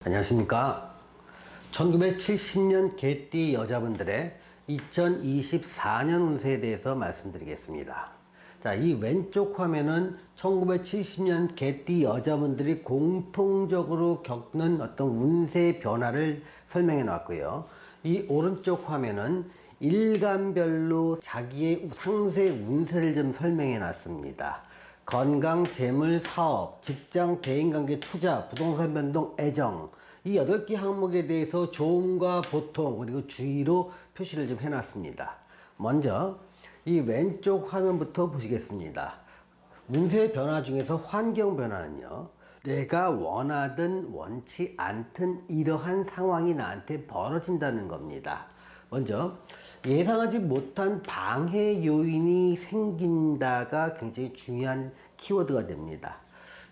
안녕하십니까. 1970년 개띠 여자분들의 2024년 운세에 대해서 말씀드리겠습니다. 자, 이 왼쪽 화면은 1970년 개띠 여자분들이 공통적으로 겪는 어떤 운세 변화를 설명해 놨고요. 이 오른쪽 화면은 일간별로 자기의 상세 운세를 좀 설명해 놨습니다. 건강, 재물, 사업, 직장, 대인관계, 투자, 부동산 변동, 애정, 이 8개 항목에 대해서 좋음과 보통 그리고 주의로 표시를 좀 해놨습니다. 먼저 이 왼쪽 화면부터 보시겠습니다. 운세 변화 중에서 환경 변화는요, 내가 원하든 원치 않든 이러한 상황이 나한테 벌어진다는 겁니다. 먼저 예상하지 못한 방해 요인이 생긴다가 굉장히 중요한 키워드가 됩니다.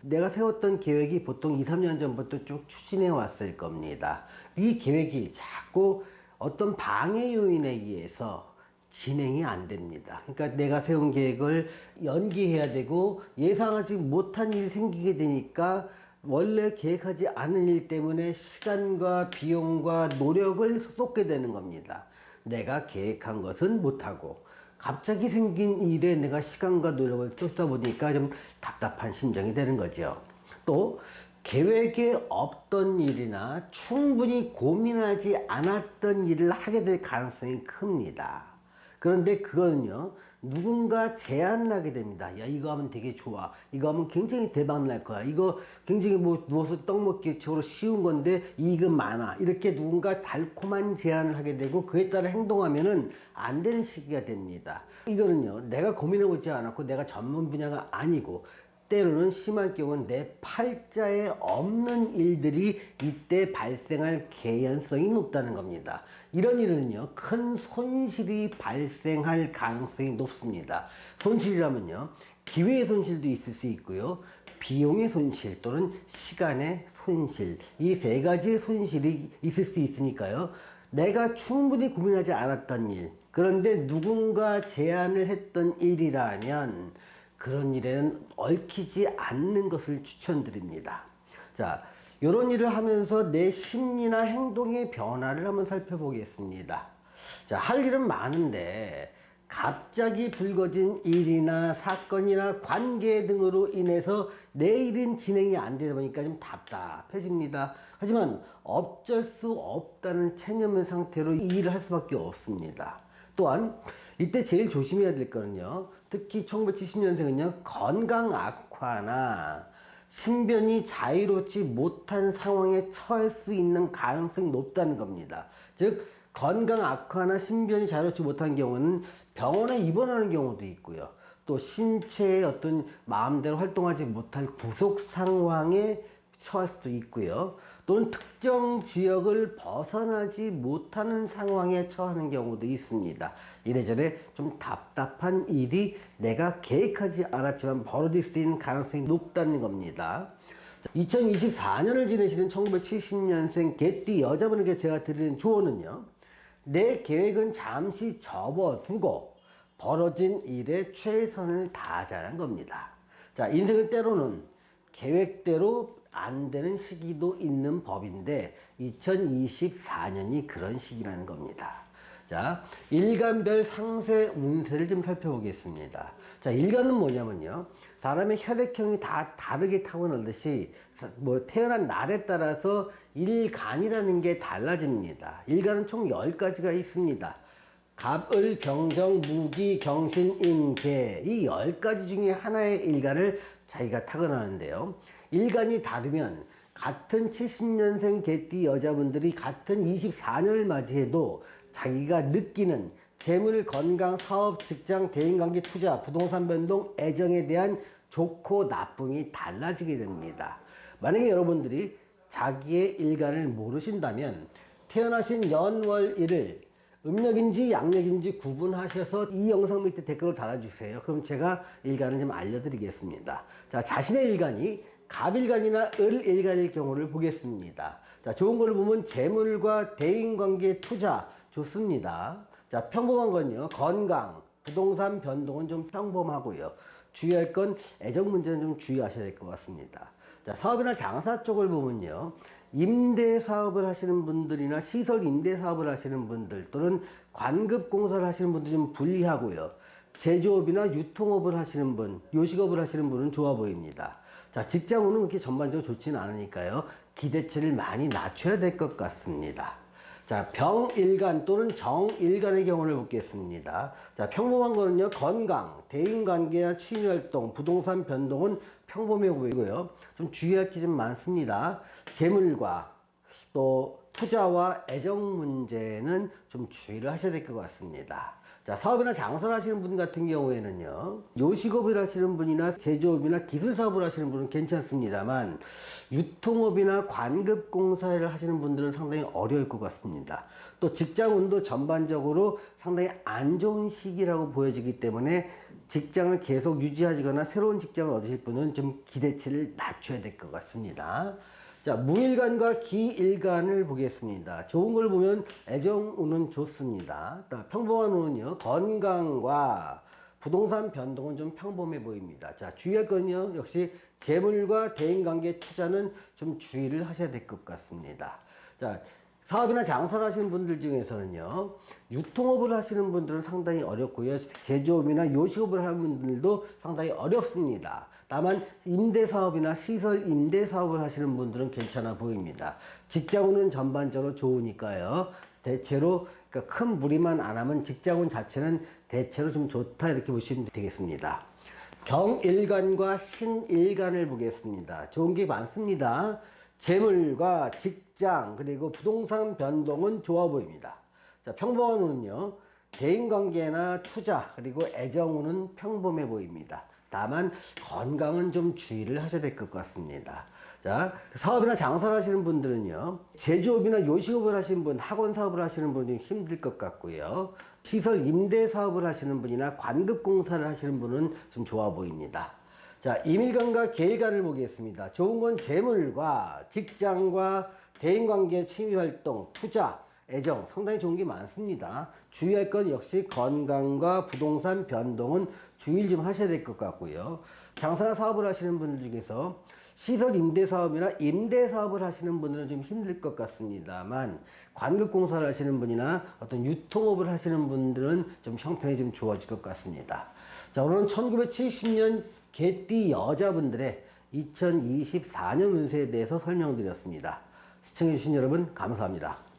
내가 세웠던 계획이 보통 2, 3년 전부터 쭉 추진해 왔을 겁니다. 이 계획이 자꾸 어떤 방해 요인에 의해서 진행이 안 됩니다. 그러니까 내가 세운 계획을 연기해야 되고 예상하지 못한 일이 생기게 되니까 원래 계획하지 않은 일 때문에 시간과 비용과 노력을 쏟게 되는 겁니다. 내가 계획한 것은 못하고 갑자기 생긴 일에 내가 시간과 노력을 쏟다 보니까 좀 답답한 심정이 되는 거죠. 또 계획에 없던 일이나 충분히 고민하지 않았던 일을 하게 될 가능성이 큽니다. 그런데 그거는요, 누군가 제안을 하게 됩니다. 야, 이거 하면 되게 좋아. 이거 하면 굉장히 대박 날 거야. 이거 굉장히 뭐 누워서 떡 먹기처럼 쉬운 건데 이익은 많아. 이렇게 누군가 달콤한 제안을 하게 되고 그에 따라 행동하면은 안 되는 시기가 됩니다. 이거는요, 내가 고민해보지 않았고 내가 전문 분야가 아니고 때로는 심한 경우는 내 팔자에 없는 일들이 이때 발생할 개연성이 높다는 겁니다. 이런 일은요, 큰 손실이 발생할 가능성이 높습니다. 손실이라면요, 기회의 손실도 있을 수 있고요, 비용의 손실 또는 시간의 손실, 이 세 가지의 손실이 있을 수 있으니까요, 내가 충분히 고민하지 않았던 일, 그런데 누군가 제안을 했던 일이라면 그런 일에는 얽히지 않는 것을 추천드립니다. 자, 이런 일을 하면서 내 심리나 행동의 변화를 한번 살펴보겠습니다. 자, 할 일은 많은데 갑자기 불거진 일이나 사건이나 관계 등으로 인해서 내 일은 진행이 안 되다 보니까 좀 답답해집니다. 하지만 어쩔 수 없다는 체념의 상태로 이 일을 할 수밖에 없습니다. 또한 이때 제일 조심해야 될 거는요, 특히 1970년생은요 건강 악화나 신변이 자유롭지 못한 상황에 처할 수 있는 가능성이 높다는 겁니다. 즉 건강 악화나 신변이 자유롭지 못한 경우는 병원에 입원하는 경우도 있고요, 또 신체의 어떤 마음대로 활동하지 못할 구속 상황에 처할 수도 있고요, 또는 특정 지역을 벗어나지 못하는 상황에 처하는 경우도 있습니다. 이래저래 좀 답답한 일이 내가 계획하지 않았지만 벌어질 수 있는 가능성이 높다는 겁니다. 2024년을 지내시는 1970년생 개띠 여자분에게 제가 드리는 조언은요, 내 계획은 잠시 접어두고 벌어진 일에 최선을 다하자는 겁니다. 자, 인생은 때로는 계획대로 안 되는 시기도 있는 법인데 2024년이 그런 시기라는 겁니다. 자, 일간별 상세 운세를 좀 살펴보겠습니다. 자, 일간은 뭐냐면요, 사람의 혈액형이 다 다르게 타고나듯이 뭐 태어난 날에 따라서 일간이라는 게 달라집니다. 일간은 총 10가지가 있습니다. 갑을, 병정, 무기, 경신, 임계, 이 10가지 중에 하나의 일간을 자기가 타고나는데요, 일간이 다르면 같은 70년생 개띠 여자분들이 같은 24년을 맞이해도 자기가 느끼는 재물, 건강, 사업, 직장, 대인관계, 투자, 부동산 변동, 애정에 대한 좋고 나쁨이 달라지게 됩니다. 만약에 여러분들이 자기의 일간을 모르신다면 태어나신 연월일을 음력인지 양력인지 구분하셔서 이 영상 밑에 댓글로 달아주세요. 그럼 제가 일간을 좀 알려드리겠습니다. 자, 자신의 일간이 갑일간이나 을일간일 경우를 보겠습니다. 자, 좋은 걸 보면 재물과 대인관계, 투자 좋습니다. 자, 평범한 건요, 건강, 부동산 변동은 좀 평범하고요, 주의할 건 애정 문제는 좀 주의하셔야 될 것 같습니다. 자, 사업이나 장사 쪽을 보면요, 임대 사업을 하시는 분들이나 시설 임대 사업을 하시는 분들 또는 관급 공사를 하시는 분들이 좀 불리하고요. 제조업이나 유통업을 하시는 분, 요식업을 하시는 분은 좋아 보입니다. 자, 직장운은 그렇게 전반적으로 좋지는 않으니까요. 기대치를 많이 낮춰야 될 것 같습니다. 자, 병일간 또는 정일간의 경우를 보겠습니다. 자, 평범한 거는요, 건강, 대인관계나 취미활동, 부동산 변동은 평범해 보이고요. 좀 주의할 게 좀 많습니다. 재물과 또 투자와 애정 문제는 좀 주의를 하셔야 될 것 같습니다. 자, 사업이나 장사를 하시는 분 같은 경우에는요, 요식업을 하시는 분이나 제조업이나 기술 사업을 하시는 분은 괜찮습니다만, 유통업이나 관급 공사를 하시는 분들은 상당히 어려울 것 같습니다. 또 직장운도 전반적으로 상당히 안 좋은 시기라고 보여지기 때문에 직장을 계속 유지하시거나 새로운 직장을 얻으실 분은 좀 기대치를 낮춰야 될 것 같습니다. 자, 무일간과 기일간을 보겠습니다. 좋은 걸 보면 애정운은 좋습니다. 평범한 운은요, 건강과 부동산 변동은 좀 평범해 보입니다. 자, 주의할 건요, 역시 재물과 대인관계 투자는 좀 주의를 하셔야 될 것 같습니다. 자, 사업이나 장사를 하시는 분들 중에서는요, 유통업을 하시는 분들은 상당히 어렵고요. 제조업이나 요식업을 하는 분들도 상당히 어렵습니다. 다만 임대사업이나 시설 임대사업을 하시는 분들은 괜찮아 보입니다. 직장운은 전반적으로 좋으니까요. 대체로 그러니까 큰 무리만 안 하면 직장운 자체는 대체로 좀 좋다 이렇게 보시면 되겠습니다. 경일간과 신일간을 보겠습니다. 좋은 게 많습니다. 재물과 직장 그리고 부동산 변동은 좋아 보입니다. 자, 평범한 운은요, 대인관계나 투자 그리고 애정운은 평범해 보입니다. 다만 건강은 좀 주의를 하셔야 될 것 같습니다. 자, 사업이나 장사를 하시는 분들은요, 제조업이나 요식업을 하시는 분, 학원 사업을 하시는 분이 힘들 것 같고요. 시설 임대 사업을 하시는 분이나 관급 공사를 하시는 분은 좀 좋아 보입니다. 자, 임일간과 계일간을 보겠습니다. 좋은 건 재물과 직장과 대인관계, 취미활동, 투자, 애정 상당히 좋은 게 많습니다. 주의할 건 역시 건강과 부동산 변동은 주의를 좀 하셔야 될 것 같고요. 장사나 사업을 하시는 분들 중에서 시설 임대 사업이나 임대 사업을 하시는 분들은 좀 힘들 것 같습니다만 관급 공사를 하시는 분이나 어떤 유통업을 하시는 분들은 좀 형편이 좀 좋아질 것 같습니다. 자, 오늘은 1970년 개띠 여자분들의 2024년 운세에 대해서 설명드렸습니다. 시청해주신 여러분 감사합니다.